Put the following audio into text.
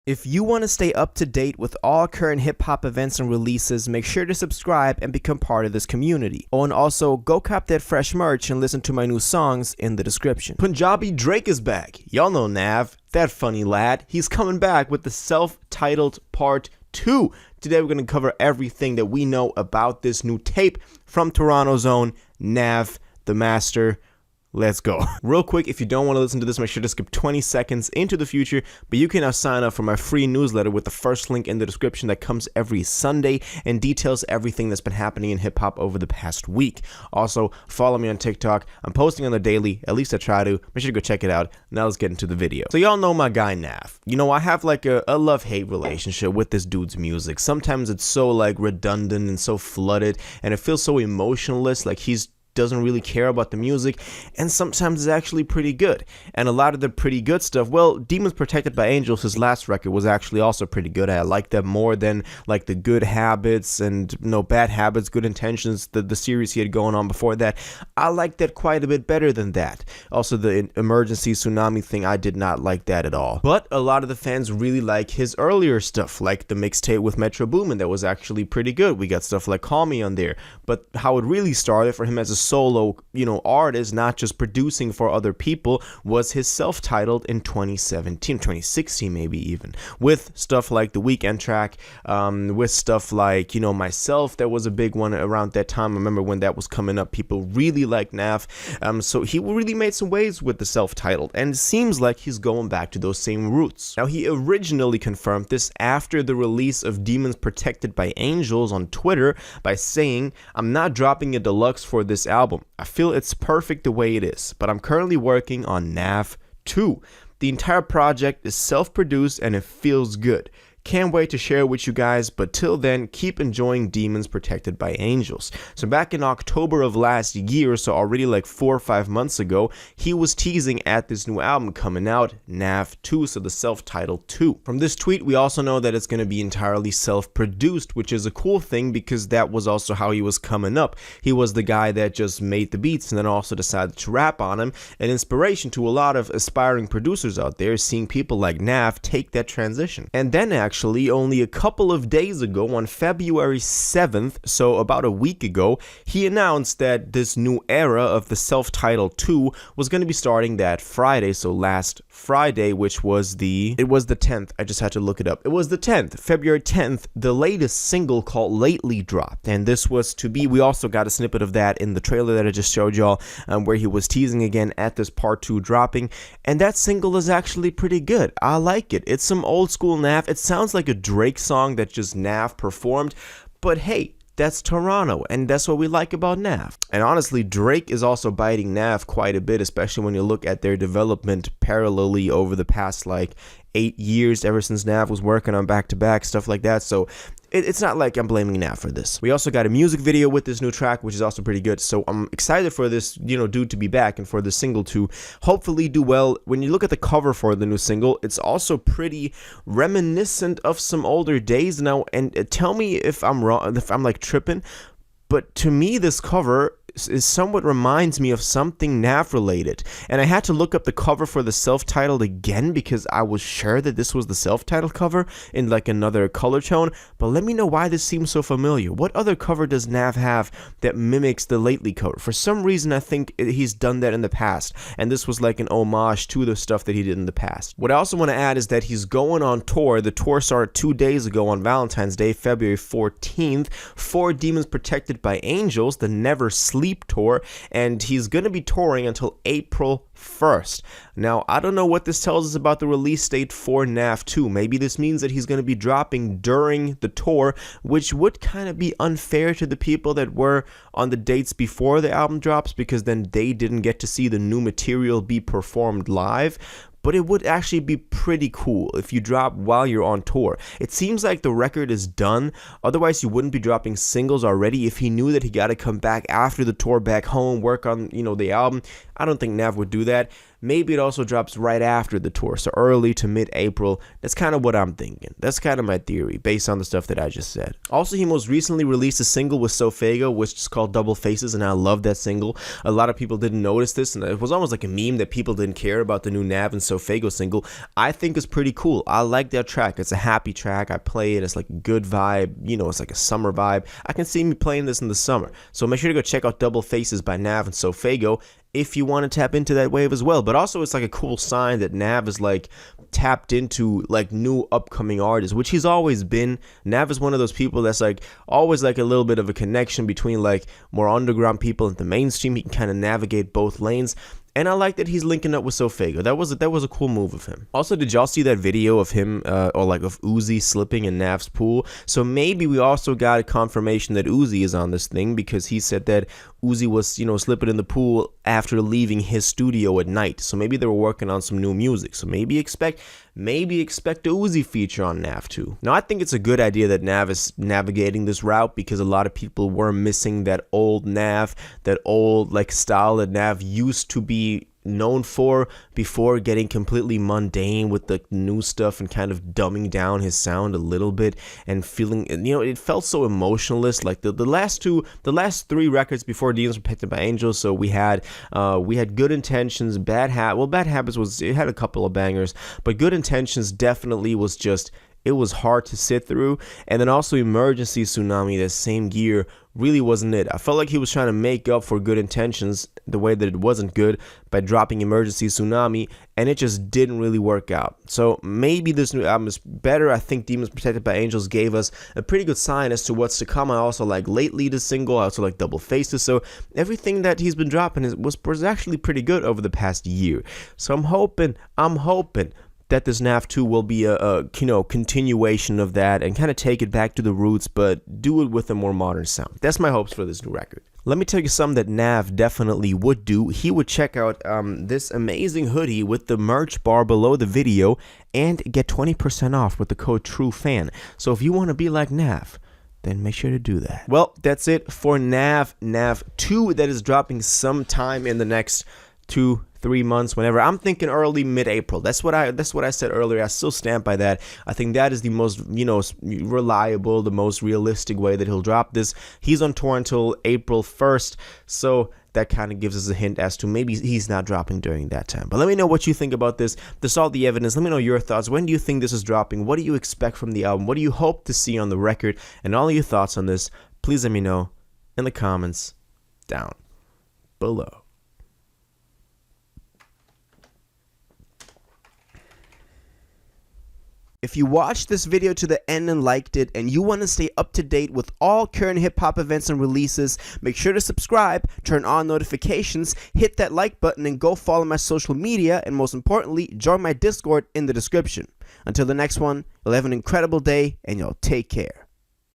If you want to stay up to date with all current hip-hop events and releases, make sure to subscribe and become part of this community. Oh, and also, go cop that fresh merch and listen to my new songs in the description. Punjabi Drake is back. Y'all know NAV, that funny lad. He's coming back with the self-titled Part 2. Today we're going to cover everything that we know about this new tape from Toronto's own NAV, the master. Let's go. Real quick, if you don't want to listen to this, make sure to skip 20 seconds into the future, but you can now sign up for my free newsletter with the first link in the description that comes every Sunday and details everything that's been happening in hip-hop over the past week. Also, follow me on TikTok. I'm posting on the daily, at least I try to. Make sure to go check it out. Now let's get into the video. So y'all know my guy NAV. You know, I have like a love-hate relationship with this dude's music. Sometimes it's so like redundant and so flooded, and it feels so emotionless, like he's doesn't really care about the music, and sometimes it's actually pretty good. And a lot of the pretty good stuff, well, Demons Protected by Angels, his last record, was actually also pretty good. I like that more than like the Good Habits and Bad Habits, Good Intentions, the series he had going on before that. I like that quite a bit better than that. Also, the Emergency Tsunami thing, I did not like that at all. But a lot of the fans really like his earlier stuff, like the mixtape with Metro Boomin, that was actually pretty good. We got stuff like Call Me on there. But how it really started for him as a solo, artist, not just producing for other people, was his self-titled in 2016 maybe even, with stuff like the Weekend track, with stuff like, Myself, that was a big one around that time. I remember when that was coming up, people really liked NAV, so he really made some waves with the self-titled, and it seems like he's going back to those same roots. Now, he originally confirmed this after the release of Demons Protected by Angels on Twitter by saying, "I'm not dropping a deluxe for this album. I feel it's perfect the way it is, but I'm currently working on NAV 2. The entire project is self-produced and it feels good. Can't wait to share it with you guys, but till then, keep enjoying Demons Protected by Angels." So back in October of last year, so already like 4 or 5 months ago, he was teasing at this new album coming out, NAV 2, so the self-titled 2. From this tweet, we also know that it's going to be entirely self-produced, which is a cool thing because that was also how he was coming up. He was the guy that just made the beats and then also decided to rap on them, an inspiration to a lot of aspiring producers out there, seeing people like NAV take that transition. And then actually, only a couple of days ago, on February 7th, so about a week ago, he announced that this new era of the self-titled 2 was going to be starting that Friday, so last Friday, which was the 10th. I just had to look it up. It was the 10th, February 10th, the latest single called Lately dropped, and this was to be, we also got a snippet of that in the trailer that I just showed y'all, where he was teasing again at this Part 2 dropping, and that single is actually pretty good. I like it. It's some old school NAV. It sounds like a Drake song that just NAV performed, but hey, that's Toronto, and that's what we like about NAV. And honestly, Drake is also biting NAV quite a bit, especially when you look at their development parallelly over the past like 8 years, ever since NAV was working on back-to-back, stuff like that. So it's not like I'm blaming NAV for this. We also got a music video with this new track, which is also pretty good. So I'm excited for this, dude to be back and for the single to hopefully do well. When you look at the cover for the new single, it's also pretty reminiscent of some older days now. And tell me if I'm wrong, if I'm like tripping, but to me, this cover is somewhat reminds me of something NAV related, and I had to look up the cover for the self-titled again because I was sure that this was the self-titled cover in like another color tone. But let me know why this seems so familiar. What other cover does NAV have that mimics the Lately cover? For some reason, I think he's done that in the past, and this was like an homage to the stuff that he did in the past. What I also want to add is that he's going on tour. The tour started 2 days ago on Valentine's Day, February 14th, for Demons Protected by Angels, the Never Sleep tour, and he's going to be touring until April 1st. Now, I don't know what this tells us about the release date for NAV 2. Maybe this means that he's going to be dropping during the tour, which would kind of be unfair to the people that were on the dates before the album drops, because then they didn't get to see the new material be performed live. But it would actually be pretty cool if you drop while you're on tour. It seems like the record is done, otherwise you wouldn't be dropping singles already. If he knew that he got to come back after the tour back home, work on, the album, I don't think NAV would do that. maybe it also drops right after the tour, so early to mid-April. That's kind of what I'm thinking. That's kind of my theory based on the stuff that I just said. Also, he most recently released a single with Sofego, which is called Double Faces, and I love that single. A lot of people didn't notice this, and it was almost like a meme that people didn't care about the new NAV and Sofego single. I think it's pretty cool. I like that track. It's a happy track. I play it. It's like a good vibe. You know, it's like a summer vibe. I can see me playing this in the summer. So make sure to go check out Double Faces by NAV and Sofego if you want to tap into that wave as well. But also, it's like a cool sign that NAV is like tapped into like new upcoming artists, which he's always been. NAV is one of those people that's like always like a little bit of a connection between like more underground people and the mainstream. He can kind of navigate both lanes. And I like that he's linking up with Sofego. That was a cool move of him. Also, did y'all see that video of him or like of Uzi slipping in Nav's pool? So maybe we also got a confirmation that Uzi is on this thing, because he said that Uzi was, you know, slipping in the pool after leaving his studio at night. So maybe they were working on some new music. So maybe expect a Uzi feature on NAV too. Now, I think it's a good idea that NAV is navigating this route, because a lot of people were missing that old NAV, that old like style that NAV used to be known for before getting completely mundane with the new stuff and kind of dumbing down his sound a little bit and feeling, you know, it felt so emotionless. Like the last three records before Demons Protected by Angels. So we had Good Intentions, Bad Habits it had a couple of bangers, but Good Intentions definitely was just, it was hard to sit through. And then also Emergency Tsunami, that same year, really wasn't it. I felt like he was trying to make up for Good Intentions, the way that it wasn't good, by dropping Emergency Tsunami, and it just didn't really work out. So maybe this new album is better. I think Demons Protected by Angels gave us a pretty good sign as to what's to come. I also like Lately, the single. I also like Double Faces. So everything that he's been dropping was actually pretty good over the past year. So I'm hoping that this NAV 2 will be a continuation of that and kind of take it back to the roots, but do it with a more modern sound. That's my hopes for this new record. Let me tell you something that NAV definitely would do. He would check out this amazing hoodie with the merch bar below the video and get 20% off with the code TRUEFAN. So if you want to be like NAV, then make sure to do that. Well, that's it for NAV 2, that is dropping sometime in the next 2-3 months, whenever. I'm thinking early mid-April. That's what I said earlier. I still stand by that. I think that is the most, reliable, the most realistic way that he'll drop this. He's on tour until April 1st, so that kind of gives us a hint as to maybe he's not dropping during that time. But let me know what you think about this. This is all the evidence. Let me know your thoughts. When do you think this is dropping? What do you expect from the album? What do you hope to see on the record? And all your thoughts on this, please let me know in the comments down below. If you watched this video to the end and liked it, and you want to stay up to date with all current hip-hop events and releases, make sure to subscribe, turn on notifications, hit that like button, and go follow my social media, and most importantly, join my Discord in the description. Until the next one, you'll have an incredible day, and y'all take care.